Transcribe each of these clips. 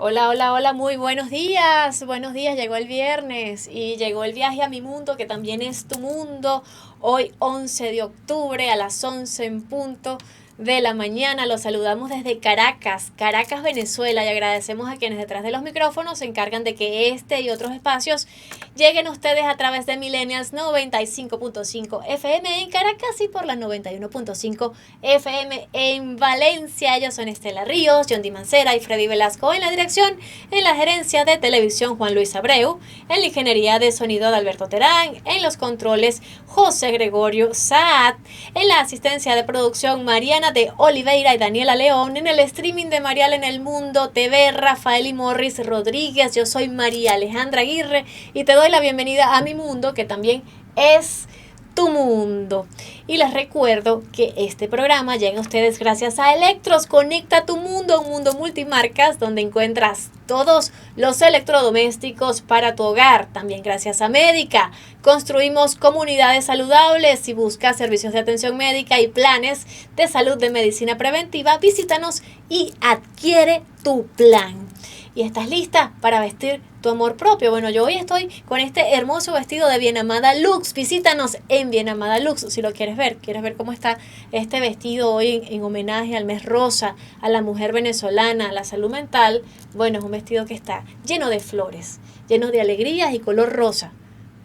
Hola, hola, hola, muy buenos días. Buenos días, llegó el viernes y llegó el viaje a mi mundo, que también es tu mundo. Hoy 11 de octubre a las 11 en punto de la mañana. Los saludamos desde Caracas, Caracas, Venezuela, y agradecemos a quienes detrás de los micrófonos se encargan de que este y otros espacios lleguen a ustedes a través de Millennials 95.5 FM en Caracas y por la 91.5 FM en Valencia. Ellos son Estela Ríos, John Di Mancera y Freddy Velasco en la dirección, en la gerencia de televisión Juan Luis Abreu, en la ingeniería de sonido de Alberto Terán, en los controles José Gregorio Saad, en la asistencia de producción Mariana de Oliveira y Daniela León, en el streaming de Marial en el Mundo TV, Rafael y Morris Rodríguez. Yo soy María Alejandra Aguirre y te doy la bienvenida a mi mundo, que también es tu mundo. Y les recuerdo que este programa llega a ustedes gracias a Electros. Conecta tu mundo, un mundo multimarcas donde encuentras todos los electrodomésticos para tu hogar. También gracias a Médica. Construimos comunidades saludables. Si buscas servicios de atención médica y planes de salud de medicina preventiva, visítanos y adquiere tu plan. ¿Y estás lista para vestir tu amor propio? Bueno, yo hoy estoy con este hermoso vestido de Bien Amada Lux. Visítanos en Bien Amada Lux si lo quieres ver. ¿Quieres ver cómo está este vestido hoy en homenaje al mes rosa, a la mujer venezolana, a la salud mental? Bueno, es un vestido que está lleno de flores, lleno de alegrías y color rosa,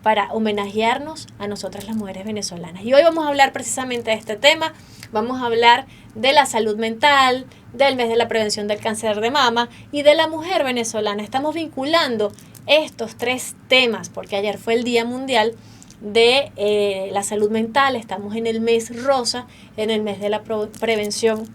para homenajearnos a nosotras las mujeres venezolanas. Y hoy vamos a hablar precisamente de este tema. Vamos a hablar de la salud mental, del mes de la prevención del cáncer de mama y de la mujer venezolana. Estamos vinculando estos tres temas porque ayer fue el Día Mundial de la Salud Mental. Estamos en el mes rosa, en el mes de la prevención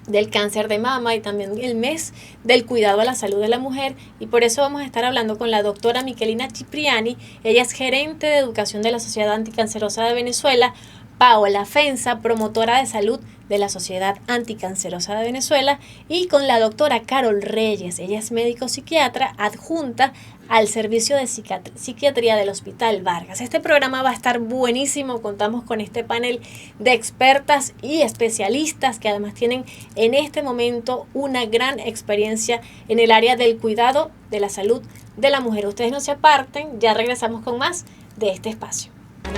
del cáncer de mama y también el mes del cuidado a la salud de la mujer, y por eso vamos a estar hablando con la doctora Michelina Cipriani. Ella es gerente de educación de la Sociedad Anticancerosa de Venezuela. Paola Fensa, promotora de salud de la Sociedad Anticancerosa de Venezuela, y con la doctora Carol Reyes. Ella es médico psiquiatra adjunta al servicio de psiquiatría del Hospital Vargas. Este programa va a estar buenísimo. Contamos con este panel de expertas y especialistas que además tienen en este momento una gran experiencia en el área del cuidado de la salud de la mujer. Ustedes no se aparten, ya regresamos con más de este espacio.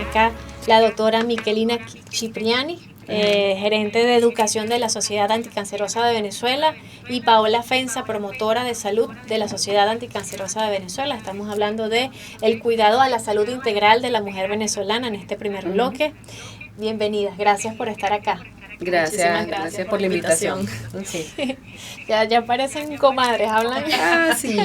Acá la doctora Michelina Cipriani, gerente de educación de la Sociedad Anticancerosa de Venezuela, y Paola Fensa, promotora de salud de la Sociedad Anticancerosa de Venezuela. Estamos hablando de el cuidado a la salud integral de la mujer venezolana en este primer bloque. Bienvenidas, gracias por estar acá. Gracias por la invitación. Sí. ya parecen comadres, hablan. Sí.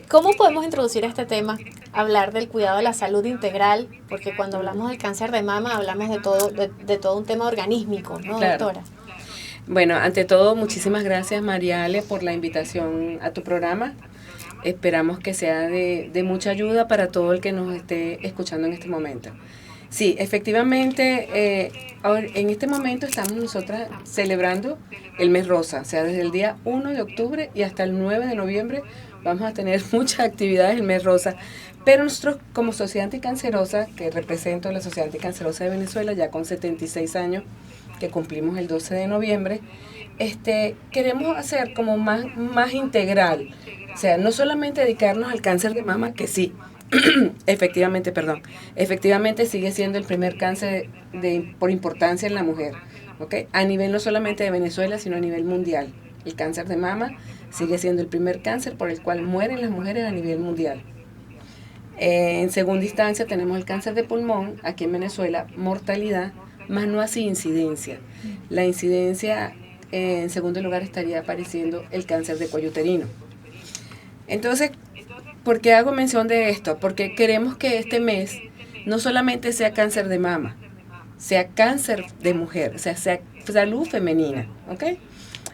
¿Cómo podemos introducir este tema? Hablar del cuidado de la salud integral, porque cuando hablamos del cáncer de mama hablamos de todo un tema organísmico, ¿no, Claro. doctora? Bueno, ante todo, muchísimas gracias, Mariale, por la invitación a tu programa. Esperamos que sea de mucha ayuda para todo el que nos esté escuchando en este momento. Sí, efectivamente, en este momento estamos nosotras celebrando el mes rosa, o sea, desde el día 1 de octubre y hasta el 9 de noviembre vamos a tener muchas actividades el mes rosa. Pero nosotros, como Sociedad Anticancerosa, que represento la Sociedad Anticancerosa de Venezuela, ya con 76 años, que cumplimos el 12 de noviembre, queremos hacer como más integral. O sea, no solamente dedicarnos al cáncer de mama, que sí, efectivamente sigue siendo el primer cáncer por importancia en la mujer, ¿okay? A nivel no solamente de Venezuela, sino a nivel mundial. El cáncer de mama sigue siendo el primer cáncer por el cual mueren las mujeres a nivel mundial. En segunda instancia tenemos el cáncer de pulmón, aquí en Venezuela, mortalidad, más no así incidencia. La incidencia, en segundo lugar, estaría apareciendo el cáncer de cuello uterino. Entonces, ¿por qué hago mención de esto? Porque queremos que este mes no solamente sea cáncer de mama, sea cáncer de mujer, o sea salud femenina, ¿ok?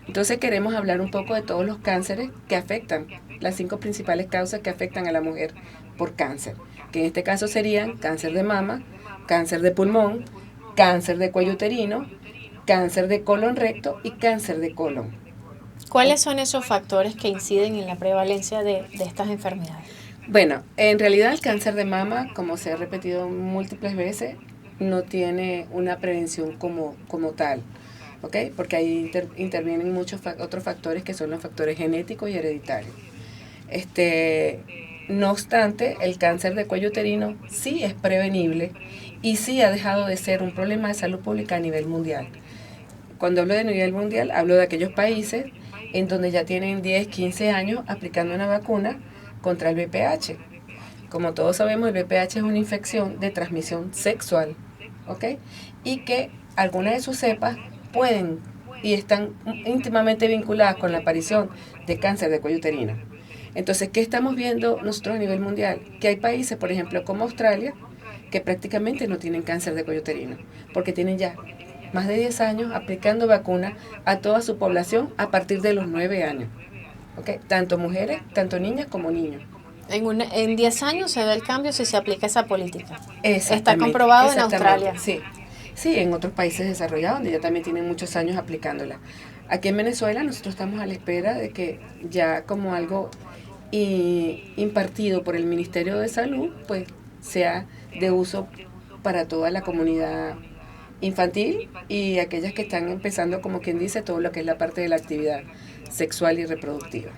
Entonces queremos hablar un poco de todos los cánceres que afectan, las 5 principales causas que afectan a la mujer por cáncer, que en este caso serían cáncer de mama, cáncer de pulmón, cáncer de cuello uterino, cáncer de colon recto y cáncer de colon. ¿Cuáles son esos factores que inciden en la prevalencia de estas enfermedades? Bueno, en realidad el cáncer de mama, como se ha repetido múltiples veces, no tiene una prevención como tal. ¿ok? Porque ahí intervienen muchos otros factores que son los factores genéticos y hereditarios. No obstante, el cáncer de cuello uterino sí es prevenible y sí ha dejado de ser un problema de salud pública a nivel mundial. Cuando hablo de nivel mundial, hablo de aquellos países en donde ya tienen 10, 15 años aplicando una vacuna contra el VPH. Como todos sabemos, el VPH es una infección de transmisión sexual, ¿ok? Y que algunas de sus cepas pueden y están íntimamente vinculadas con la aparición de cáncer de cuello uterino. Entonces, ¿qué estamos viendo nosotros a nivel mundial? Que hay países, por ejemplo, como Australia, que prácticamente no tienen cáncer de cuello uterino, porque tienen ya más de 10 años aplicando vacuna a toda su población a partir de los 9 años. ¿Okay? Tanto mujeres, tanto niñas como niños. En 10 años se ve el cambio si se aplica esa política. Está comprobado en Australia. Sí, sí, en otros países desarrollados donde ya también tienen muchos años aplicándola. Aquí en Venezuela nosotros estamos a la espera de que ya como algo impartido por el Ministerio de Salud, pues sea de uso para toda la comunidad infantil y aquellas que están empezando, como quien dice, todo lo que es la parte de la actividad sexual y reproductiva.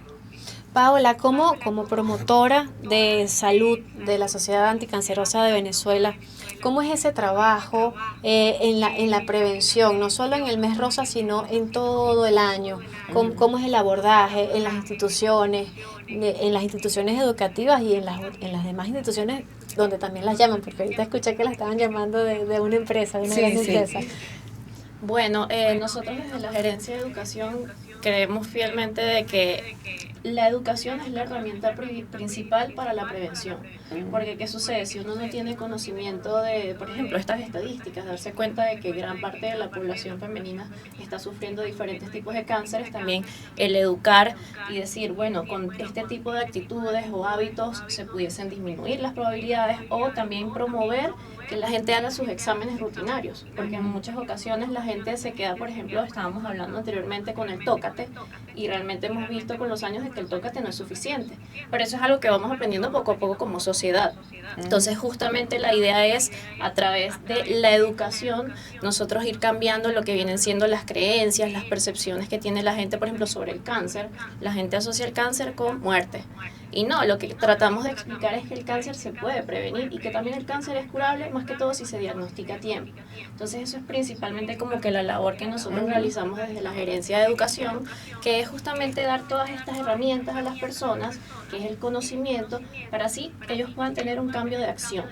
Paola, como promotora de salud de la Sociedad Anticancerosa de Venezuela, ¿cómo es ese trabajo en la prevención, no solo en el mes rosa, sino en todo el año? ¿Cómo es el abordaje en las instituciones educativas y en las demás instituciones donde también las llaman? Porque ahorita escuché que la estaban llamando de una empresa, de una gran empresa. Bueno, nosotros desde la Gerencia de Educación creemos fielmente de que la educación es la herramienta principal para la prevención. Porque ¿qué sucede? Si uno no tiene conocimiento de, por ejemplo, estas estadísticas, darse cuenta de que gran parte de la población femenina está sufriendo diferentes tipos de cánceres, también el educar y decir, bueno, con este tipo de actitudes o hábitos se pudiesen disminuir las probabilidades, o también promover que la gente haga sus exámenes rutinarios, porque en muchas ocasiones la gente se queda, por ejemplo, estábamos hablando anteriormente con el tócate, y realmente hemos visto con los años de que el tócate no es suficiente, pero eso es algo que vamos aprendiendo poco a poco como sociedad. Entonces justamente la idea es, a través de la educación, nosotros ir cambiando lo que vienen siendo las creencias, las percepciones que tiene la gente, por ejemplo, sobre el cáncer. La gente asocia el cáncer con muerte, y no, lo que tratamos de explicar es que el cáncer se puede prevenir y que también el cáncer es curable, más que todo si se diagnostica a tiempo. Entonces eso es principalmente como que la labor que nosotros realizamos desde la Gerencia de Educación, que es justamente dar todas estas herramientas a las personas, que es el conocimiento, para así que ellos puedan tener un cambio de acción.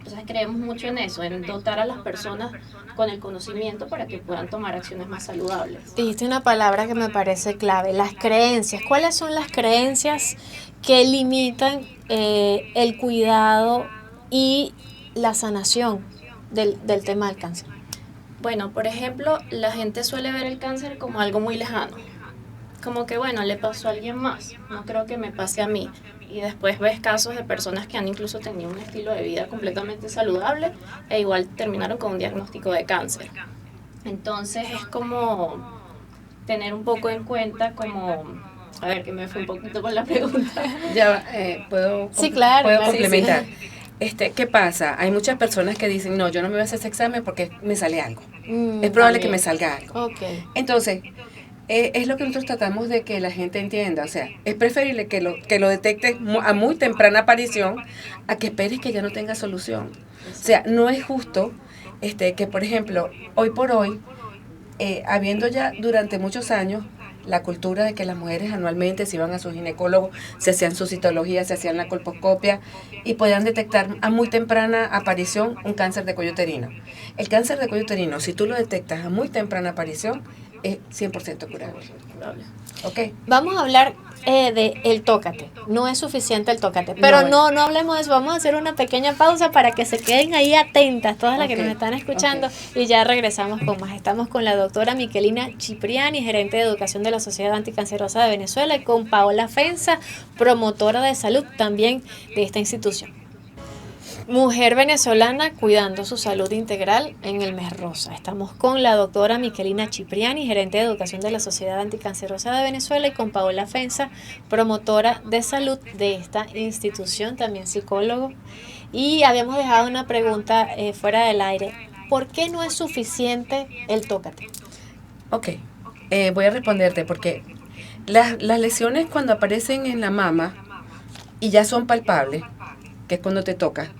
Entonces creemos mucho en eso, en dotar a las personas con el conocimiento para que puedan tomar acciones más saludables. Dijiste una palabra que me parece clave, las creencias. ¿Cuáles son las creencias que limitan el cuidado y la sanación del tema del cáncer? Bueno, por ejemplo, la gente suele ver el cáncer como algo muy lejano. Como que, bueno, le pasó a alguien más, no creo que me pase a mí. Y después ves casos de personas que han incluso tenido un estilo de vida completamente saludable e igual terminaron con un diagnóstico de cáncer. Entonces es como tener un poco en cuenta como... A ver, que me fui un poquito con la pregunta. Ya, ¿puedo complementar? Sí. ¿Qué pasa? Hay muchas personas que dicen, no, yo no me voy a hacer ese examen porque me sale algo. Es probable que me salga algo. Okay. Entonces... es lo que nosotros tratamos de que la gente entienda, o sea, es preferible que lo detectes a muy temprana aparición a que esperes que ya no tenga solución. O sea, no es justo que, por ejemplo, hoy por hoy, habiendo ya durante muchos años la cultura de que las mujeres anualmente se iban a su ginecólogo, se hacían su citología, se hacían la colposcopia y podían detectar a muy temprana aparición un cáncer de cuello uterino. El cáncer de cuello uterino, si tú lo detectas a muy temprana aparición, es 100% curable. Okay. Vamos a hablar de el tócate. No es suficiente el tócate, pero no hablemos de eso. Vamos a hacer una pequeña pausa para que se queden ahí atentas todas las que nos están escuchando, y ya regresamos con más. Estamos con la doctora Miquelina Cipriani, gerente de educación de la Sociedad Anticancerosa de Venezuela, y con Paola Fensa, promotora de salud también de esta institución. Mujer venezolana cuidando su salud integral en el mes rosa. Estamos con la doctora Miquelina Cipriani, gerente de educación de la Sociedad Anticancerosa de Venezuela, y con Paola Fensa, promotora de salud de esta institución, también psicólogo. Y habíamos dejado una pregunta fuera del aire. ¿Por qué no es suficiente el tócate? Ok, voy a responderte porque las lesiones cuando aparecen en la mama y ya son palpables, que es cuando te toca,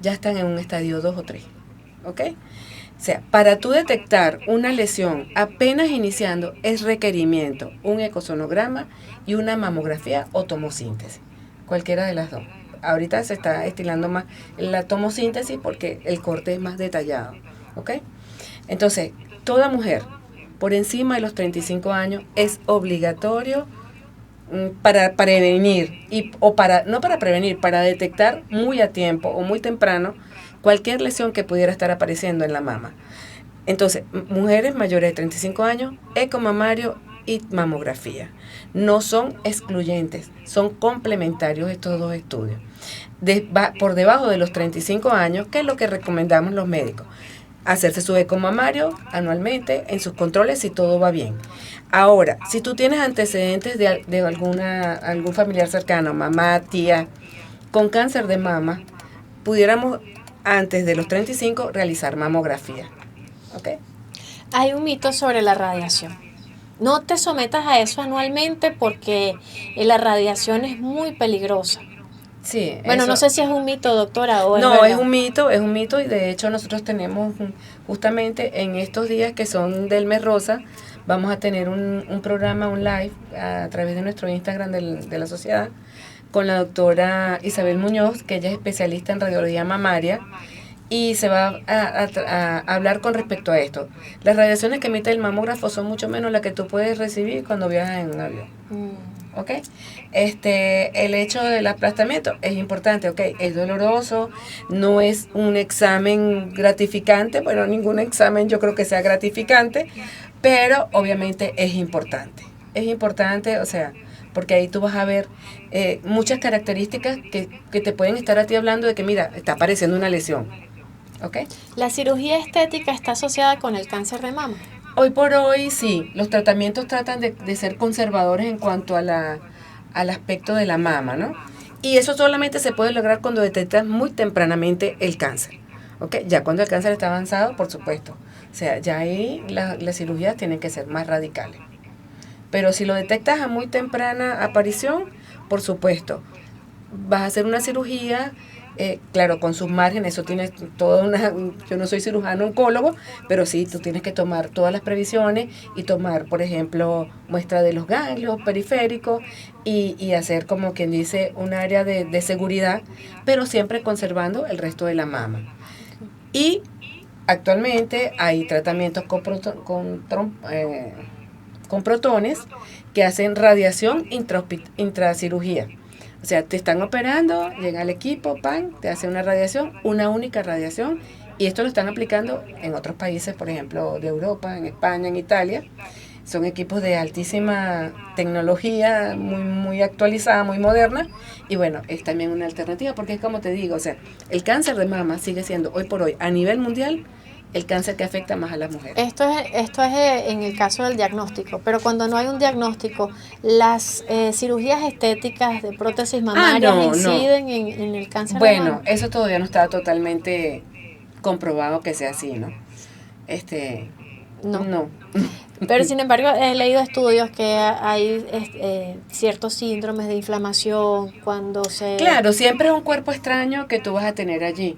ya están en un estadio 2 o 3. ¿Ok? O sea, para tú detectar una lesión apenas iniciando es requerimiento un ecosonograma y una mamografía o tomosíntesis, cualquiera de las dos. Ahorita se está estilando más la tomosíntesis porque el corte es más detallado. ¿Ok? Entonces, toda mujer por encima de los 35 años es obligatorio para prevenir, o para, no para prevenir, para detectar muy a tiempo o muy temprano cualquier lesión que pudiera estar apareciendo en la mama. Entonces, mujeres mayores de 35 años, eco mamario y mamografía. No son excluyentes, son complementarios estos dos estudios. Por debajo de los 35 años, ¿qué es lo que recomendamos los médicos? Hacerse su eco mamario anualmente en sus controles si todo va bien. Ahora, si tú tienes antecedentes de algún familiar cercano, mamá, tía, con cáncer de mama, pudiéramos antes de los 35 realizar mamografía. ¿Ok? Hay un mito sobre la radiación. No te sometas a eso anualmente porque la radiación es muy peligrosa. Sí. Bueno, eso, no sé si es un mito, doctora, o no, es es un mito y de hecho nosotros tenemos justamente en estos días que son del mes rosa, vamos a tener un programa, un live a través de nuestro Instagram de la sociedad con la doctora Isabel Muñoz, que ella es especialista en radiología mamaria y se va a hablar con respecto a esto. Las radiaciones que emite el mamógrafo son mucho menos las que tú puedes recibir cuando viajas en un avión. ¿Ok? El hecho del aplastamiento es importante, ¿ok? Es doloroso, no es un examen gratificante, bueno, ningún examen yo creo que sea gratificante, pero obviamente es importante. Es importante, o sea, porque ahí tú vas a ver muchas características que te pueden estar a ti hablando de que, mira, está apareciendo una lesión. ¿Ok? ¿La cirugía estética está asociada con el cáncer de mama? Hoy por hoy sí, los tratamientos tratan de ser conservadores en cuanto al aspecto de la mama, ¿no? Y eso solamente se puede lograr cuando detectas muy tempranamente el cáncer. ¿Ok? Ya cuando el cáncer está avanzado, por supuesto. O sea, ya ahí las cirugías tienen que ser más radicales. Pero si lo detectas a muy temprana aparición, por supuesto, vas a hacer una cirugía, claro, con sus márgenes, eso tiene toda yo no soy cirujano oncólogo, pero sí, tú tienes que tomar todas las previsiones y tomar, por ejemplo, muestra de los ganglios periféricos y hacer, como quien dice, un área de seguridad, pero siempre conservando el resto de la mama. Y actualmente hay tratamientos con protones que hacen radiación intracirugía. O sea, te están operando, llega el equipo, te hace una radiación, una única radiación, y esto lo están aplicando en otros países, por ejemplo, de Europa, en España, en Italia. Son equipos de altísima tecnología, muy actualizada, muy moderna, y bueno, es también una alternativa, porque es como te digo, o sea, el cáncer de mama sigue siendo hoy por hoy, a nivel mundial, el cáncer que afecta más a las mujeres. Esto es en el caso del diagnóstico, pero cuando no hay un diagnóstico, ¿las cirugías estéticas de prótesis mamarias inciden en el cáncer de mama? Bueno, eso todavía no está totalmente comprobado que sea así, ¿no? No. Pero sin embargo, he leído estudios que hay ciertos síndromes de inflamación cuando se... Claro, siempre es un cuerpo extraño que tú vas a tener allí.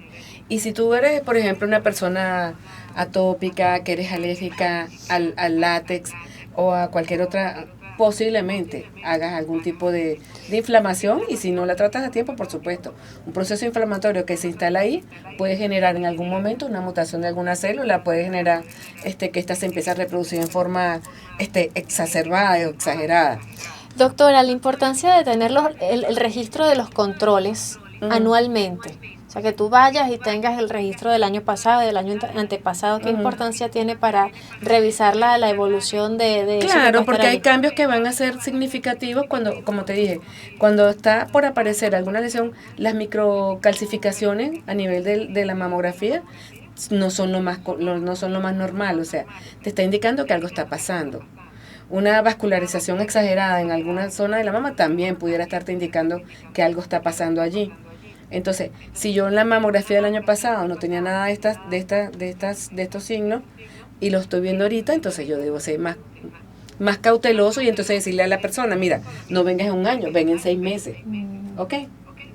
Y si tú eres, por ejemplo, una persona atópica, que eres alérgica al látex o a cualquier otra, posiblemente hagas algún tipo de inflamación, y si no la tratas a tiempo, por supuesto, un proceso inflamatorio que se instala ahí puede generar en algún momento una mutación de alguna célula, puede generar que ésta se empiece a reproducir en forma exacerbada o exagerada. Doctora, la importancia de tener el registro de los controles anualmente. O sea, que tú vayas y tengas el registro del año pasado, del año antepasado, ¿qué importancia tiene para revisar la evolución de eso? Claro, porque hay cambios que van a ser significativos cuando, como te dije, cuando está por aparecer alguna lesión, las microcalcificaciones a nivel de la mamografía no son lo más normal, o sea, te está indicando que algo está pasando. Una vascularización exagerada en alguna zona de la mama también pudiera estarte indicando que algo está pasando allí. Entonces, si yo en la mamografía del año pasado no tenía nada de estos signos, y lo estoy viendo ahorita, entonces yo debo ser más cauteloso y entonces decirle a la persona, mira, no vengas en un año, ven en 6 meses, ¿ok?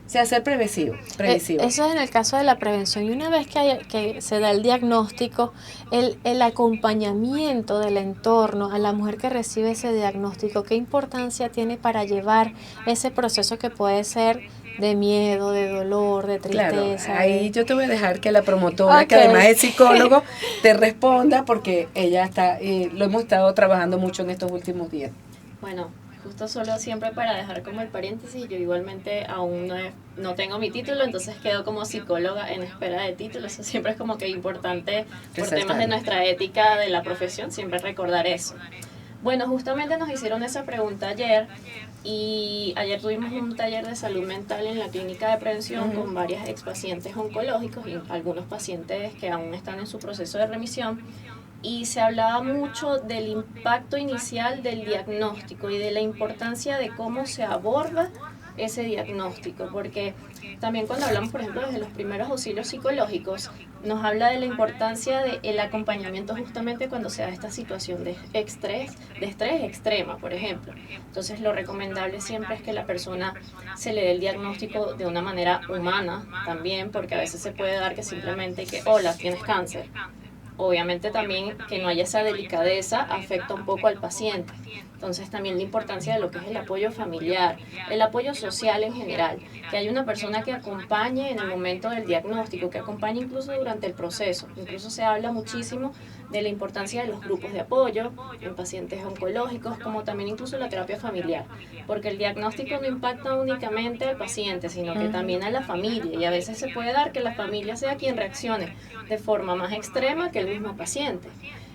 O sea, ser previsivo. Eso es en el caso de la prevención. Y una vez que se da el diagnóstico, el acompañamiento del entorno a la mujer que recibe ese diagnóstico, ¿qué importancia tiene para llevar ese proceso que puede ser de miedo, de dolor, de tristeza? Claro, ahí yo te voy a dejar que la promotora, que además es psicólogo, te responda porque ella está, lo hemos estado trabajando mucho en estos últimos días. Bueno, justo solo siempre para dejar como el paréntesis, yo igualmente aún no tengo mi título, entonces quedo como psicóloga en espera de título. Eso siempre es como que importante por temas de nuestra ética de la profesión, siempre recordar eso. Bueno, justamente nos hicieron esa pregunta ayer y ayer tuvimos un taller de salud mental en la clínica de prevención con varias expacientes oncológicos y algunos pacientes que aún están en su proceso de remisión. Y se hablaba mucho del impacto inicial del diagnóstico y de la importancia de cómo se aborda ese diagnóstico, porque también cuando hablamos, por ejemplo, desde los primeros auxilios psicológicos, nos habla de la importancia del acompañamiento justamente cuando se da esta situación de estrés extrema, por ejemplo. Entonces, lo recomendable siempre es que la persona se le dé el diagnóstico de una manera humana también, porque a veces se puede dar que simplemente que, hola, tienes cáncer. Obviamente también que no haya esa delicadeza afecta un poco al paciente. Entonces también la importancia de lo que es el apoyo familiar, el apoyo social en general, que haya una persona que acompañe en el momento del diagnóstico, que acompañe incluso durante el proceso. Incluso se habla muchísimo de la importancia de los grupos de apoyo en pacientes oncológicos, como también incluso la terapia familiar, porque el diagnóstico no impacta únicamente al paciente, sino que también a la familia, y a veces se puede dar que la familia sea quien reaccione de forma más extrema que el mismo paciente.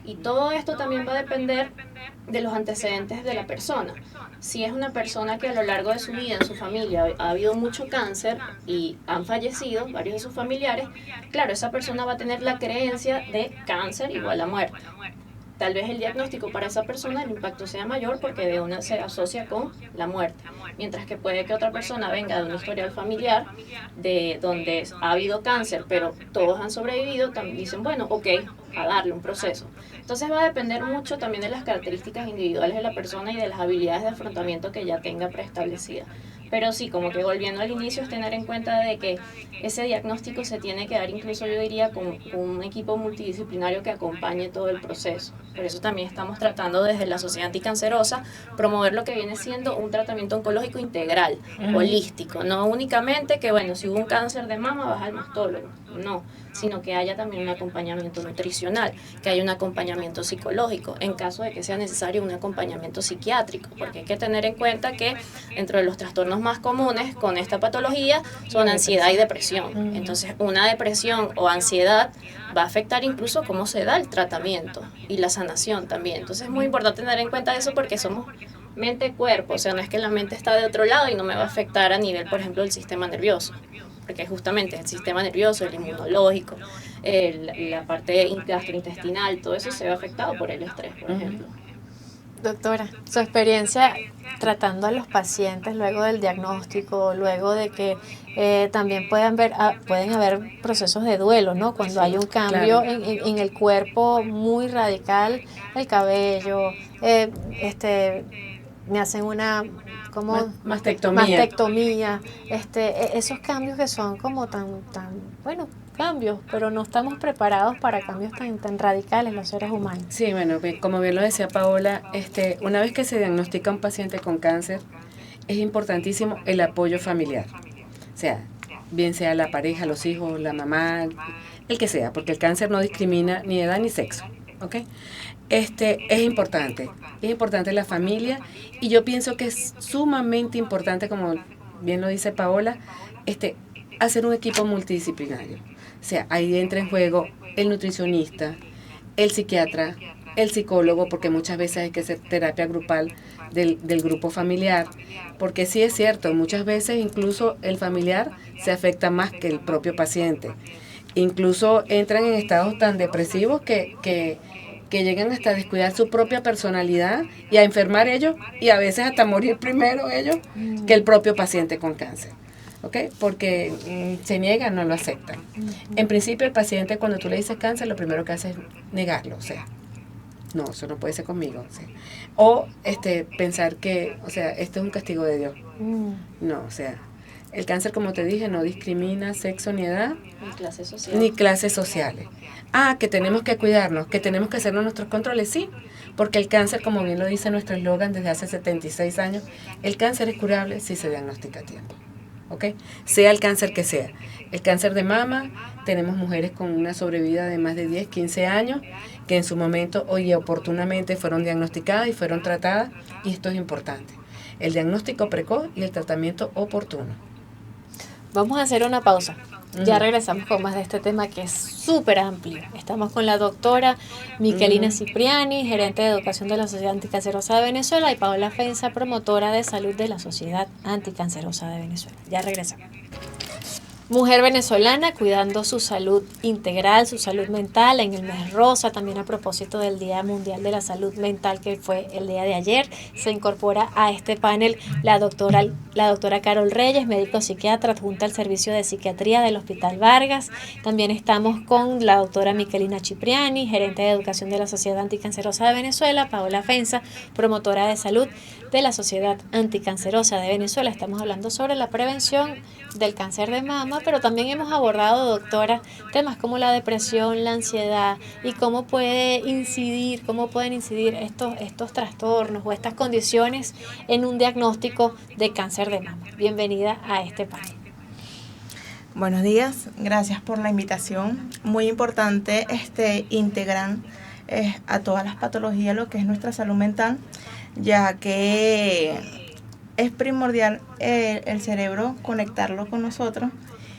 Y todo esto también va a depender de los antecedentes de la persona. Si es una persona que a lo largo de su vida en su familia ha habido mucho cáncer y han fallecido varios de sus familiares, claro, esa persona va a tener la creencia de cáncer igual a muerte. Tal vez el diagnóstico para esa persona, el impacto sea mayor porque de una se asocia con la muerte. Mientras que puede que otra persona venga de un historial familiar de donde ha habido cáncer, pero todos han sobrevivido, también dicen, bueno, ok, a darle un proceso. Entonces va a depender mucho también de las características individuales de la persona y de las habilidades de afrontamiento que ya tenga preestablecidas. Pero sí, como que volviendo al inicio, es tener en cuenta de que ese diagnóstico se tiene que dar incluso, yo diría, con un equipo multidisciplinario que acompañe todo el proceso. Por eso también estamos tratando desde la Sociedad Anticancerosa promover lo que viene siendo un tratamiento oncológico integral, holístico, no únicamente que, bueno, si hubo un cáncer de mama vas al mastólogo, no, sino que haya también un acompañamiento nutricional, que haya un acompañamiento psicológico, en caso de que sea necesario un acompañamiento psiquiátrico, porque hay que tener en cuenta que dentro de los trastornos más comunes con esta patología son ansiedad y depresión. Entonces, una depresión o ansiedad va a afectar incluso cómo se da el tratamiento y la sanación también. Entonces, es muy importante tener en cuenta eso porque somos mente-cuerpo, o sea, no es que la mente está de otro lado y no me va a afectar a nivel, por ejemplo, del sistema nervioso, porque justamente el sistema nervioso, el inmunológico, la parte gastrointestinal, todo eso se ve afectado por el estrés, por ejemplo. Doctora, su experiencia tratando a los pacientes luego del diagnóstico, luego de que también pueden haber procesos de duelo, ¿no? Cuando hay un cambio en el cuerpo muy radical, el cabello, me hacen una mastectomía, esos cambios que son como tan bueno, cambios, pero no estamos preparados para cambios tan radicales los seres humanos. Sí, bueno, como bien lo decía Paola, una vez que se diagnostica un paciente con cáncer, es importantísimo el apoyo familiar. O sea, bien sea la pareja, los hijos, la mamá, el que sea, porque el cáncer no discrimina ni edad ni sexo, ¿ok? Es importante la familia, y yo pienso que es sumamente importante, como bien lo dice Paola, hacer un equipo multidisciplinario. O sea, ahí entra en juego el nutricionista, el psiquiatra, el psicólogo, porque muchas veces hay que hacer terapia grupal del grupo familiar, porque sí es cierto, muchas veces incluso el familiar se afecta más que el propio paciente. Incluso entran en estados tan depresivos que llegan hasta a descuidar su propia personalidad y a enfermar ellos, y a veces hasta morir primero ellos que el propio paciente con cáncer. ¿ok? Porque se niegan, no lo aceptan. En principio, el paciente, cuando tú le dices cáncer, lo primero que hace es negarlo, o sea, no, eso no puede ser conmigo. O pensar que, o sea, esto es un castigo de Dios. No, o sea, el cáncer, como te dije, no discrimina sexo ni edad. Ni clases sociales. Que tenemos que cuidarnos, que tenemos que hacernos nuestros controles, sí, porque el cáncer, como bien lo dice nuestro eslogan desde hace 76 años, el cáncer es curable si se diagnostica a tiempo. ¿Ok? Sea el cáncer que sea. El cáncer de mama, tenemos mujeres con una sobrevida de más de 10, 15 años, que en su momento, oportunamente fueron diagnosticadas y fueron tratadas, y esto es importante. El diagnóstico precoz y el tratamiento oportuno. Vamos a hacer una pausa. Ya regresamos con más de este tema que es súper amplio. Estamos con la doctora Miquelina Cipriani, gerente de educación de la Sociedad Anticancerosa de Venezuela, y Paola Fensa, promotora de salud de la Sociedad Anticancerosa de Venezuela. Ya regresamos. Mujer venezolana cuidando su salud integral, su salud mental en el mes rosa, también a propósito del Día Mundial de la Salud Mental que fue el día de ayer. Se incorpora a este panel la doctora Carol Reyes, médico psiquiatra adjunta al servicio de psiquiatría del Hospital Vargas. También estamos con la doctora Miquelina Cipriani, gerente de educación de la Sociedad Anticancerosa de Venezuela, Paola Fensa, promotora de salud de la Sociedad Anticancerosa de Venezuela. Estamos hablando sobre la prevención del cáncer de mama, pero también hemos abordado, doctora, temas como la depresión, la ansiedad y cómo pueden incidir estos trastornos o estas condiciones en un diagnóstico de cáncer de mama. Bienvenida a este panel. Buenos días, gracias por la invitación. Muy importante integrar a todas las patologías lo que es nuestra salud mental, ya que es primordial el cerebro conectarlo con nosotros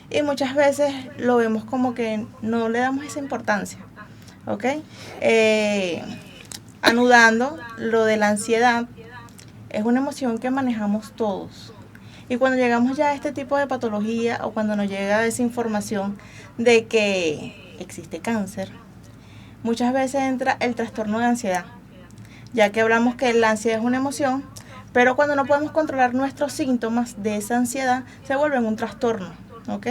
y muchas veces lo vemos como que no le damos esa importancia, ¿ok? Anudando lo de la ansiedad, es una emoción que manejamos todos. Y cuando llegamos ya a este tipo de patología o cuando nos llega esa información de que existe cáncer, muchas veces entra el trastorno de ansiedad, ya que hablamos que la ansiedad es una emoción, pero cuando no podemos controlar nuestros síntomas de esa ansiedad, se vuelve un trastorno, ¿ok?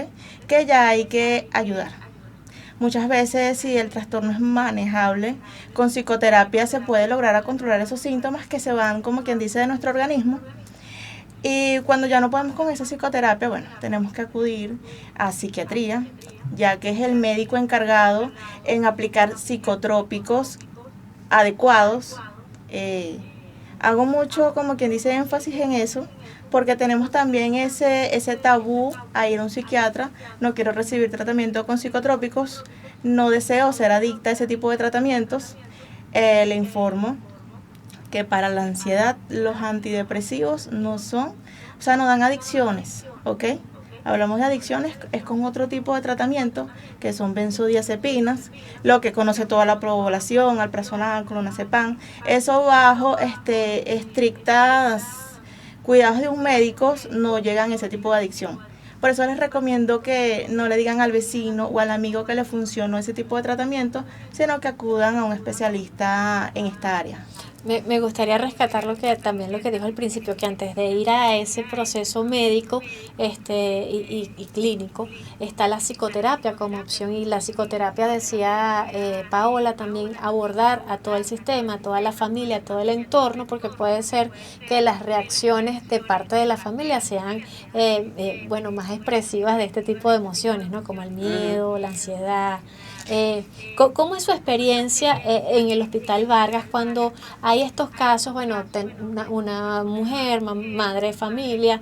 Que ya hay que ayudar. Muchas veces, si el trastorno es manejable, con psicoterapia se puede lograr a controlar esos síntomas que se van, como quien dice, de nuestro organismo. Y cuando ya no podemos con esa psicoterapia, bueno, tenemos que acudir a psiquiatría, ya que es el médico encargado en aplicar psicotrópicos adecuados. Hago mucho, como quien dice, énfasis en eso, porque tenemos también ese tabú a ir a un psiquiatra. No quiero recibir tratamiento con psicotrópicos, no deseo ser adicta a ese tipo de tratamientos. Le informo que para la ansiedad los antidepresivos no dan adicciones, ¿ok? Hablamos de adicciones, es con otro tipo de tratamiento, que son benzodiazepinas, lo que conoce toda la población, alprazolam, clonazepam. Eso bajo estrictas cuidados de un médico no llegan a ese tipo de adicción. Por eso les recomiendo que no le digan al vecino o al amigo que le funcionó ese tipo de tratamiento, sino que acudan a un especialista en esta área. Me gustaría rescatar lo que dijo al principio, que antes de ir a ese proceso médico y clínico, está la psicoterapia como opción, y la psicoterapia, decía Paola, también abordar a todo el sistema, a toda la familia, a todo el entorno, porque puede ser que las reacciones de parte de la familia sean más expresivas de este tipo de emociones, ¿no? Como el miedo, la ansiedad. ¿Cómo es su experiencia en el Hospital Vargas cuando hay estos casos? Bueno, una mujer, madre de familia,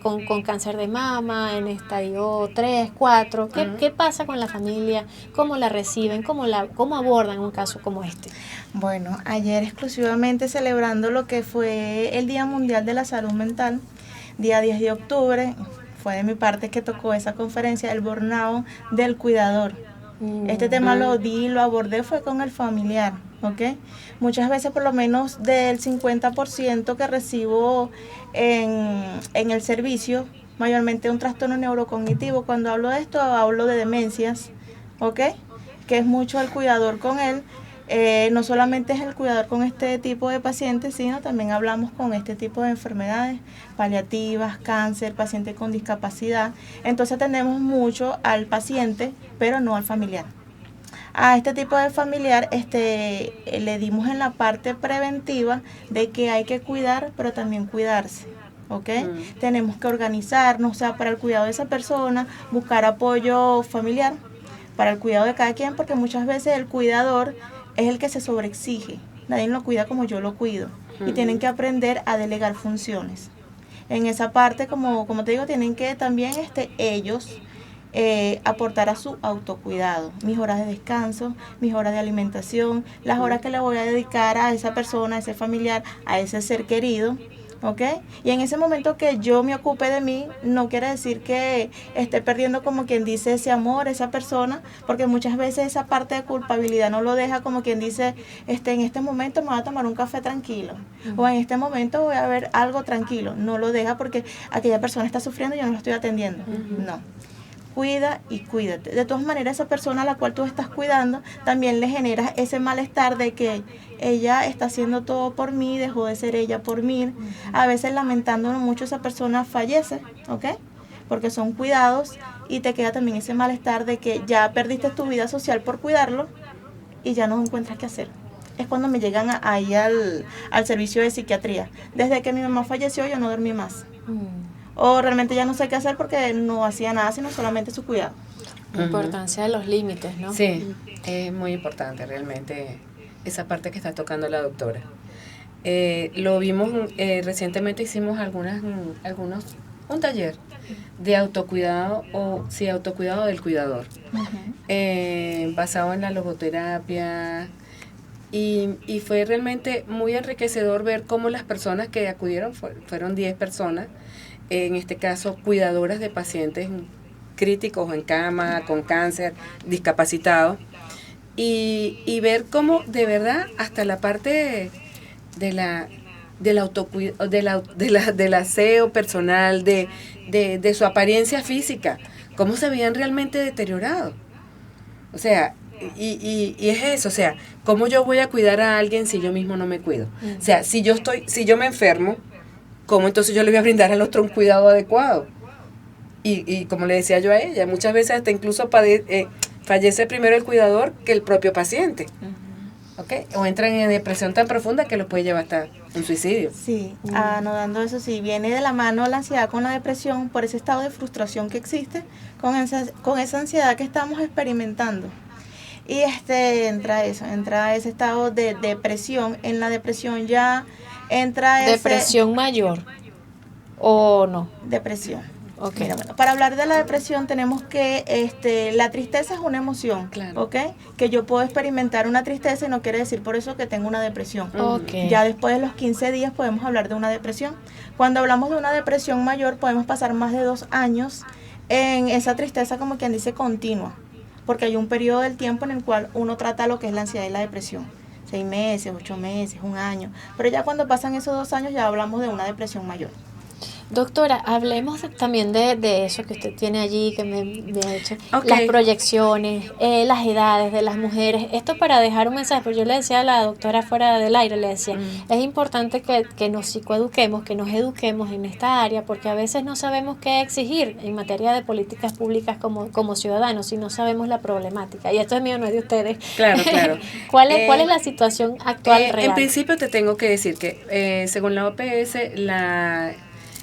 con cáncer de mama en estadio 3, 4, ¿qué pasa con la familia? ¿Cómo la reciben? ¿Cómo abordan un caso como este? Bueno, ayer exclusivamente celebrando lo que fue el Día Mundial de la Salud Mental, día 10 de octubre, fue de mi parte que tocó esa conferencia, el burnout del cuidador. Este tema lo abordé, fue con el familiar, ¿ok? Muchas veces, por lo menos del 50% que recibo en el servicio, mayormente un trastorno neurocognitivo. Cuando hablo de esto, hablo de demencias, ¿ok? Que es mucho el cuidador con él. No solamente es el cuidador con este tipo de pacientes, sino también hablamos con este tipo de enfermedades paliativas, cáncer, pacientes con discapacidad. Entonces atendemos mucho al paciente, pero no al familiar. A este tipo de familiar le dimos en la parte preventiva de que hay que cuidar, pero también cuidarse. ¿Ok? Tenemos que organizarnos, o sea, para el cuidado de esa persona, buscar apoyo familiar para el cuidado de cada quien, porque muchas veces el cuidador es el que se sobreexige. Nadie lo cuida como yo lo cuido. Y tienen que aprender a delegar funciones. En esa parte, como te digo, tienen que también ellos aportar a su autocuidado, mis horas de descanso, mis horas de alimentación, las horas que le voy a dedicar a esa persona, a ese familiar, a ese ser querido, ¿ok? Y en ese momento que yo me ocupe de mí, no quiere decir que esté perdiendo, como quien dice, ese amor, esa persona, porque muchas veces esa parte de culpabilidad no lo deja, como quien dice, en este momento me voy a tomar un café tranquilo, o en este momento voy a ver algo tranquilo, no lo deja porque aquella persona está sufriendo y yo no lo estoy atendiendo, no. Cuida y cuídate. De todas maneras, esa persona a la cual tú estás cuidando, también le generas ese malestar de que ella está haciendo todo por mí, dejó de ser ella por mí. A veces lamentándonos mucho, esa persona fallece, ¿ok? Porque son cuidados y te queda también ese malestar de que ya perdiste tu vida social por cuidarlo y ya no encuentras qué hacer. Es cuando me llegan ahí al servicio de psiquiatría. Desde que mi mamá falleció, yo no dormí más. O realmente ya no sé qué hacer porque no hacía nada, sino solamente su cuidado. La importancia de los límites, ¿no? Sí, es muy importante realmente esa parte que está tocando la doctora. Lo vimos recientemente, hicimos un taller de autocuidado autocuidado del cuidador, basado en la logoterapia, y fue realmente muy enriquecedor ver cómo las personas que acudieron, fueron 10 personas, en este caso cuidadoras de pacientes críticos en cama, con cáncer, discapacitados, y ver cómo de verdad hasta la parte del aseo personal, de su apariencia física, cómo se veían realmente deteriorados. O sea, y es eso, o sea, ¿cómo yo voy a cuidar a alguien si yo mismo no me cuido? O sea, si yo me enfermo, ¿cómo entonces yo le voy a brindar al otro un cuidado adecuado? Y como le decía yo a ella, muchas veces hasta incluso fallece primero el cuidador que el propio paciente. ¿Okay? O entran en depresión tan profunda que los puede llevar hasta un suicidio. Sí, anotando eso, sí, viene de la mano la ansiedad con la depresión por ese estado de frustración que existe, con esa ansiedad que estamos experimentando. Y entra ese estado de depresión. En la depresión ya entra ¿Depresión mayor o no? Depresión. Okay. Mira, bueno, para hablar de la depresión tenemos que la tristeza es una emoción, claro. ¿ok? Que yo puedo experimentar una tristeza y no quiere decir por eso que tengo una depresión. Okay. Ya después de los 15 días podemos hablar de una depresión. Cuando hablamos de una depresión mayor podemos pasar más de 2 años en esa tristeza, como quien dice, continua, porque hay un periodo del tiempo en el cual uno trata lo que es la ansiedad y la depresión. 6 meses, 8 meses, 1 año. Pero ya cuando pasan esos 2 años ya hablamos de una depresión mayor. Doctora, hablemos también de eso que usted tiene allí, que me ha dicho, Okay. las proyecciones, las edades de las mujeres. Esto para dejar un mensaje, porque yo le decía a la doctora fuera del aire, le decía, es importante que nos psicoeduquemos, que nos eduquemos en esta área, porque a veces no sabemos qué exigir en materia de políticas públicas como ciudadanos, si no sabemos la problemática. Y esto es mío, no es de ustedes. Claro, claro. ¿Cuál es la situación actual real? En principio te tengo que decir que según la OPS,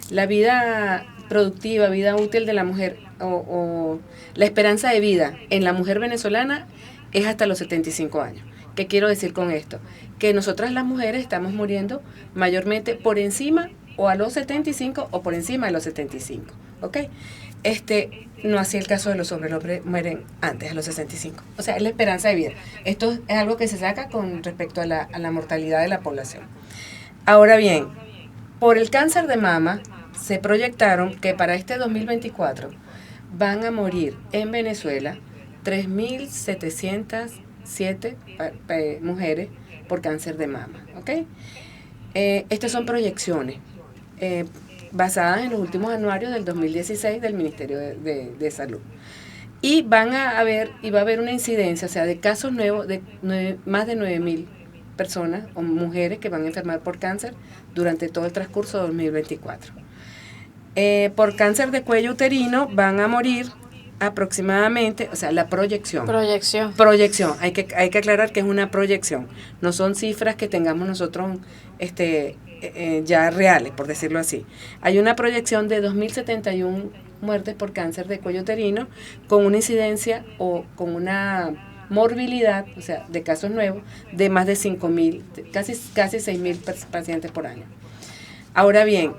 la vida productiva, vida útil de la mujer o la esperanza de vida en la mujer venezolana es hasta los 75 años. ¿Qué quiero decir con esto? Que nosotras las mujeres estamos muriendo mayormente por encima o a los 75 o por encima de los 75, ¿ok? No así el caso de los hombres mueren antes, a los 65. O sea, es la esperanza de vida. Esto es algo que se saca con respecto a la mortalidad de la población. Ahora bien, por el cáncer de mama, se proyectaron que para este 2024 van a morir en Venezuela 3.707 mujeres por cáncer de mama, ¿ok? Estas son proyecciones basadas en los últimos anuarios del 2016 del Ministerio de Salud. Y va a haber una incidencia, o sea, de casos nuevos de más de 9.000 personas o mujeres que van a enfermar por cáncer durante todo el transcurso de 2024. Por cáncer de cuello uterino van a morir aproximadamente, o sea, la proyección. Proyección. Hay que aclarar que es una proyección. No son cifras que tengamos nosotros ya reales, por decirlo así. Hay una proyección de 2.071 muertes por cáncer de cuello uterino con una incidencia o con una morbilidad, o sea, de casos nuevos, de más de 5.000, casi 6.000 pacientes por año. Ahora bien,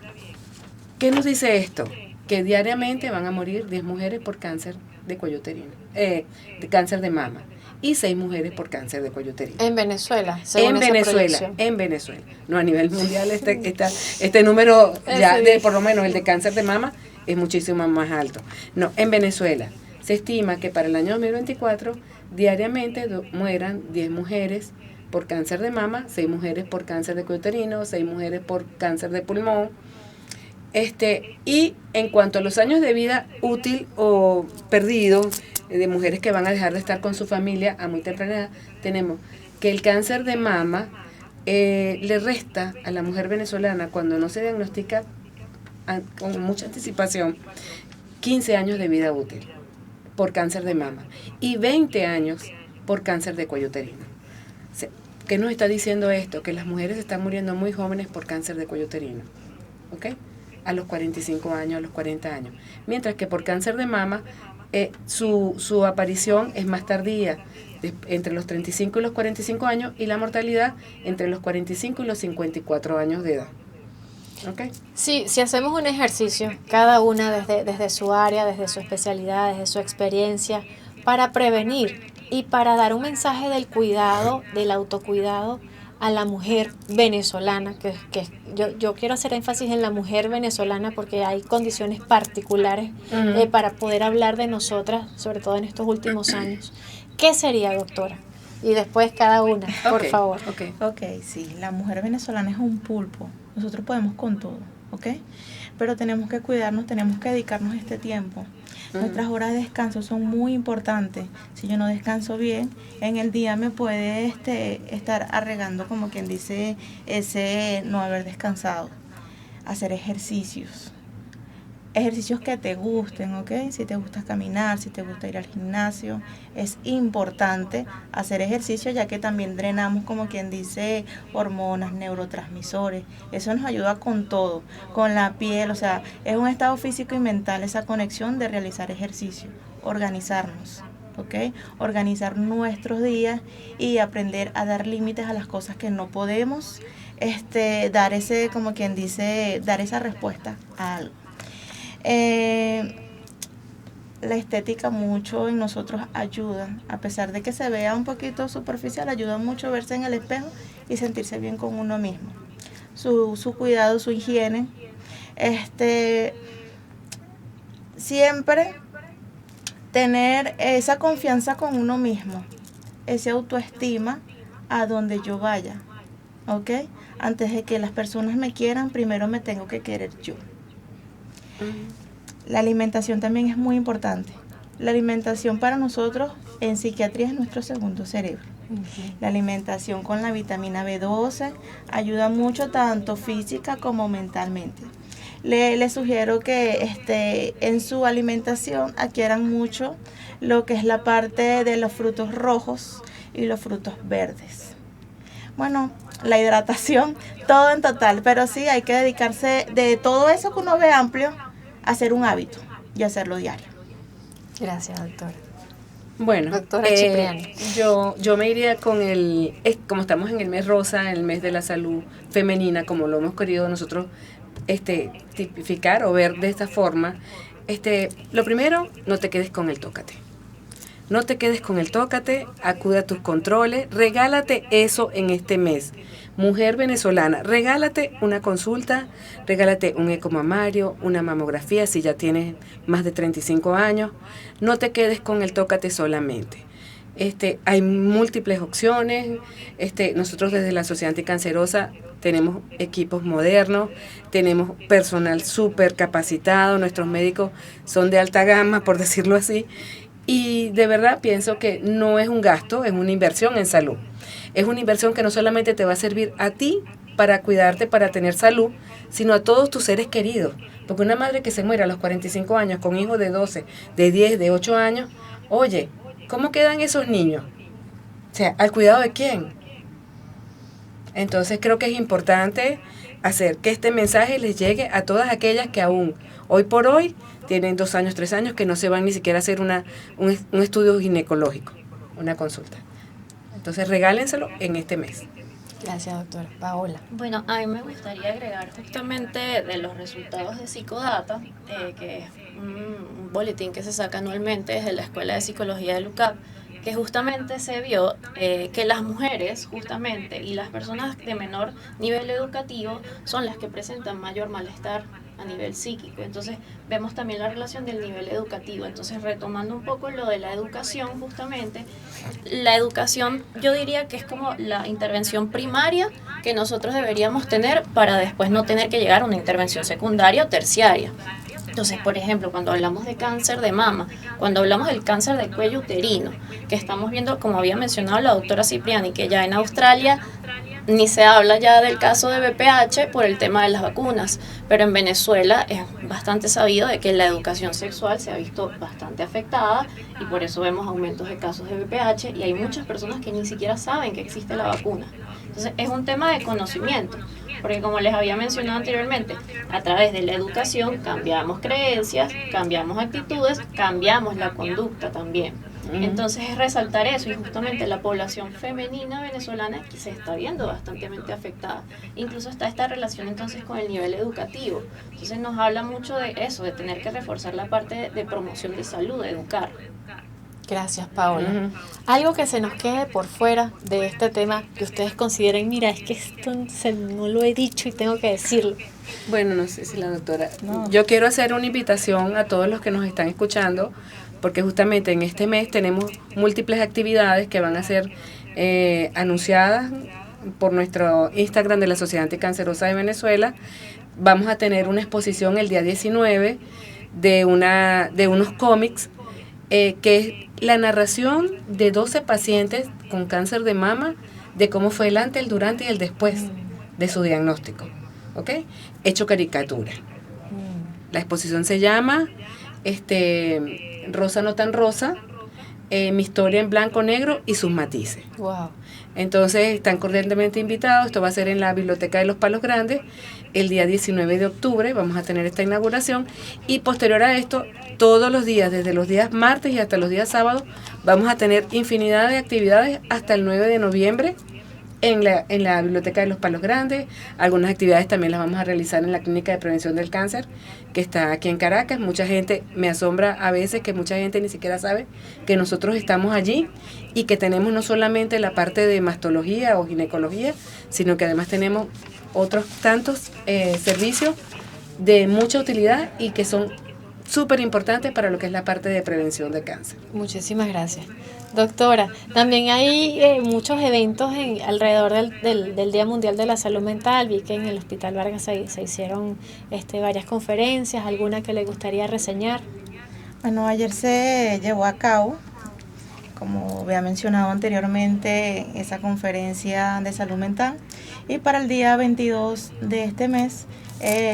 ¿qué nos dice esto? Que diariamente van a morir 10 mujeres por cáncer de cuello uterino, de cáncer de mama, y 6 mujeres por cáncer de cuello uterino. En Venezuela, en Venezuela. No, a nivel mundial este número ya por lo menos el de cáncer de mama es muchísimo más alto. No, en Venezuela se estima que para el año 2024 diariamente mueran 10 mujeres por cáncer de mama, 6 mujeres por cáncer de cuello uterino, 6 mujeres por cáncer de pulmón. Y en cuanto a los años de vida útil o perdido de mujeres que van a dejar de estar con su familia a muy temprana edad, tenemos que el cáncer de mama le resta a la mujer venezolana, cuando no se diagnostica con mucha anticipación, 15 años de vida útil por cáncer de mama y 20 años por cáncer de cuello uterino. ¿Qué nos está diciendo esto? Que las mujeres están muriendo muy jóvenes por cáncer de cuello uterino, ¿ok? A los 45 años, a los 40 años. Mientras que por cáncer de mama, su aparición es más tardía, entre los 35 y los 45 años, y la mortalidad entre los 45 y los 54 años de edad. ¿Okay? Sí, si hacemos un ejercicio, cada una desde su área, desde su especialidad, desde su experiencia, para prevenir y para dar un mensaje del cuidado, del autocuidado a la mujer venezolana, que yo quiero hacer énfasis en la mujer venezolana porque hay condiciones particulares para poder hablar de nosotras, sobre todo en estos últimos años. ¿Qué sería, doctora? Y después cada una, por favor. Ok, sí, la mujer venezolana es un pulpo. Nosotros podemos con todo, ¿ok? Pero tenemos que cuidarnos, tenemos que dedicarnos este tiempo. Nuestras horas de descanso son muy importantes. Si yo no descanso bien, en el día me puede estar arregando, como quien dice, ese no haber descansado. Hacer ejercicios. Ejercicios que te gusten, ¿ok? Si te gusta caminar, si te gusta ir al gimnasio, es importante hacer ejercicio, ya que también drenamos, como quien dice, hormonas, neurotransmisores. Eso nos ayuda con todo, con la piel, o sea, es un estado físico y mental esa conexión de realizar ejercicio, organizarnos, ¿ok? Organizar nuestros días y aprender a dar límites a las cosas que no podemos, dar ese, como quien dice, dar esa respuesta a algo. La estética mucho en nosotros ayuda, a pesar de que se vea un poquito superficial, ayuda mucho verse en el espejo y sentirse bien con uno mismo. Su cuidado, su higiene, siempre tener esa confianza con uno mismo, esa autoestima a donde yo vaya, ¿ok? Antes de que las personas me quieran, primero me tengo que querer yo. La alimentación también es muy importante. La alimentación para nosotros en psiquiatría es nuestro segundo cerebro. La alimentación con la vitamina B12 ayuda mucho tanto física como mentalmente. Les sugiero que en su alimentación adquieran mucho lo que es la parte de los frutos rojos y los frutos verdes. Bueno, la hidratación, todo en total, pero sí hay que dedicarse de todo eso que uno ve amplio, hacer un hábito y hacerlo diario. Gracias, doctora. Bueno, doctora Cipriani. Yo me iría con como estamos en el mes rosa, el mes de la salud femenina, como lo hemos querido nosotros tipificar o ver de esta forma. Lo primero, no te quedes con el tócate. No te quedes con el tócate, acude a tus controles, regálate eso en este mes. Mujer venezolana, regálate una consulta, regálate un ecomamario, una mamografía si ya tienes más de 35 años. No te quedes con el tócate solamente. Hay múltiples opciones. Nosotros desde la Sociedad Anticancerosa tenemos equipos modernos, tenemos personal súper capacitado, nuestros médicos son de alta gama, por decirlo así. Y de verdad pienso que no es un gasto, es una inversión en salud. Es una inversión que no solamente te va a servir a ti para cuidarte, para tener salud, sino a todos tus seres queridos. Porque una madre que se muere a los 45 años con hijos de 12, de 10, de 8 años, oye, ¿cómo quedan esos niños? O sea, ¿al cuidado de quién? Entonces creo que es importante hacer que este mensaje les llegue a todas aquellas que aún hoy por hoy tienen 2 años, 3 años, que no se van ni siquiera a hacer un estudio ginecológico, una consulta. Entonces regálenselo en este mes. Gracias, doctora. Paola. Bueno, a mí me gustaría agregar justamente de los resultados de Psicodata, que es un boletín que se saca anualmente desde la Escuela de Psicología del UCAP, que justamente se vio que las mujeres justamente y las personas de menor nivel educativo son las que presentan mayor malestar a nivel psíquico. Entonces vemos también la relación del nivel educativo. Entonces, retomando un poco lo de la educación, justamente la educación yo diría que es como la intervención primaria que nosotros deberíamos tener para después no tener que llegar a una intervención secundaria o terciaria. Entonces, por ejemplo, cuando hablamos de cáncer de mama, cuando hablamos del cáncer de cuello uterino, que estamos viendo, como había mencionado la doctora Cipriani, que ya en Australia ni se habla ya del caso de BPH por el tema de las vacunas, pero en Venezuela es bastante sabido de que la educación sexual se ha visto bastante afectada y por eso vemos aumentos de casos de BPH y hay muchas personas que ni siquiera saben que existe la vacuna. Entonces es un tema de conocimiento, porque como les había mencionado anteriormente, a través de la educación cambiamos creencias, cambiamos actitudes, cambiamos la conducta también. Entonces es resaltar eso y justamente la población femenina venezolana que se está viendo bastante afectada. Incluso está esta relación entonces con el nivel educativo. Entonces nos habla mucho de eso, de tener que reforzar la parte de promoción de salud, de educar. Gracias, Paola. Algo que se nos quede por fuera de este tema que ustedes consideren, mira, es que esto no lo he dicho y tengo que decirlo. Bueno, no sé si la doctora... No. Yo quiero hacer una invitación a todos los que nos están escuchando, porque justamente en este mes tenemos múltiples actividades que van a ser anunciadas por nuestro Instagram de la Sociedad Anticancerosa de Venezuela. Vamos a tener una exposición el día 19 de unos cómics que es la narración de 12 pacientes con cáncer de mama, de cómo fue el antes, el durante y el después de su diagnóstico, ¿ok? Hecho caricatura. La exposición se llama Rosa no tan rosa, mi historia en blanco, negro y sus matices. Wow. Entonces están cordialmente invitados. Esto va a ser en la Biblioteca de los Palos Grandes el día 19 de octubre. Vamos a tener esta inauguración y posterior a esto, todos los días, desde los días martes y hasta los días sábados, vamos a tener infinidad de actividades hasta el 9 de noviembre en la Biblioteca de los Palos Grandes. Algunas actividades también las vamos a realizar en la Clínica de Prevención del Cáncer, que está aquí en Caracas. Mucha gente, me asombra a veces que mucha gente ni siquiera sabe que nosotros estamos allí y que tenemos no solamente la parte de mastología o ginecología, sino que además tenemos otros tantos servicios de mucha utilidad y que son súper importantes para lo que es la parte de prevención de cáncer. Muchísimas gracias. Doctora, también hay muchos eventos alrededor del Día Mundial de la Salud Mental. Vi que en el Hospital Vargas se hicieron varias conferencias, alguna que le gustaría reseñar. Bueno, ayer se llevó a cabo, como había mencionado anteriormente, esa conferencia de salud mental y para el día 22 de este mes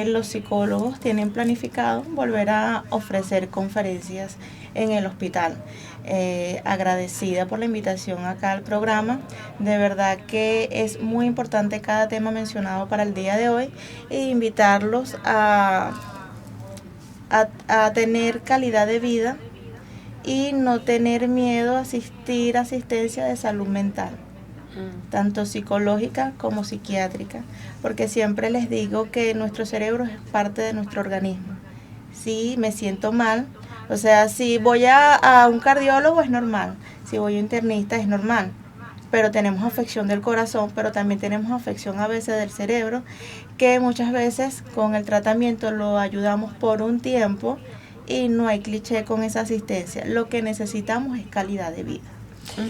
los psicólogos tienen planificado volver a ofrecer conferencias en el hospital. Agradecida por la invitación acá al programa. De verdad que es muy importante cada tema mencionado para el día de hoy e invitarlos a tener calidad de vida y no tener miedo a asistir a asistencia de salud mental, tanto psicológica como psiquiátrica, porque siempre les digo que nuestro cerebro es parte de nuestro organismo. Si me siento mal, o sea, si voy a un cardiólogo es normal, si voy a un internista es normal, pero tenemos afección del corazón, pero también tenemos afección a veces del cerebro, que muchas veces con el tratamiento lo ayudamos por un tiempo y no hay cliché con esa asistencia. Lo que necesitamos es calidad de vida.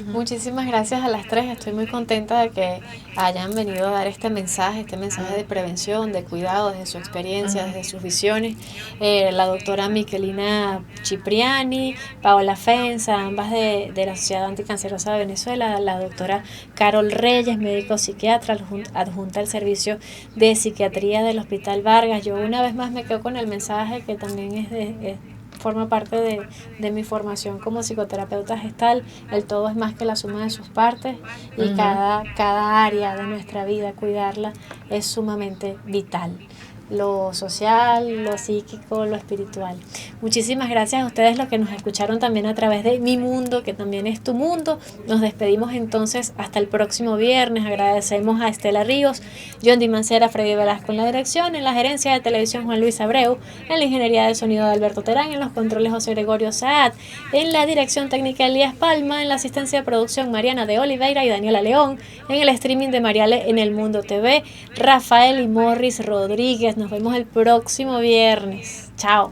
Muchísimas gracias a las tres. Estoy muy contenta de que hayan venido a dar este mensaje de prevención, de cuidado, desde su experiencia, desde sus visiones. La doctora Miquelina Cipriani, Paola Fenza, ambas de la Sociedad Anticancerosa de Venezuela, la doctora Carol Reyes, médico psiquiatra, adjunta al servicio de psiquiatría del Hospital Vargas. Yo una vez más me quedo con el mensaje que también forma parte de mi formación como psicoterapeuta gestal. El todo es más que la suma de sus partes, y cada área de nuestra vida, cuidarla es sumamente vital. Lo social, lo psíquico, lo espiritual. Muchísimas gracias a ustedes los que nos escucharon también a través de Mi Mundo, que también es tu mundo. Nos despedimos entonces hasta el próximo viernes. Agradecemos a Estela Ríos, John Di Mancera, Freddy Velasco en la dirección, en la gerencia de televisión Juan Luis Abreu, en la ingeniería de sonido de Alberto Terán, en los controles José Gregorio Saad, en la dirección técnica Elías Palma, en la asistencia de producción Mariana de Oliveira y Daniela León, en el streaming de Mariale en El Mundo TV, Rafael y Morris Rodríguez. Nos vemos el próximo viernes. Chao.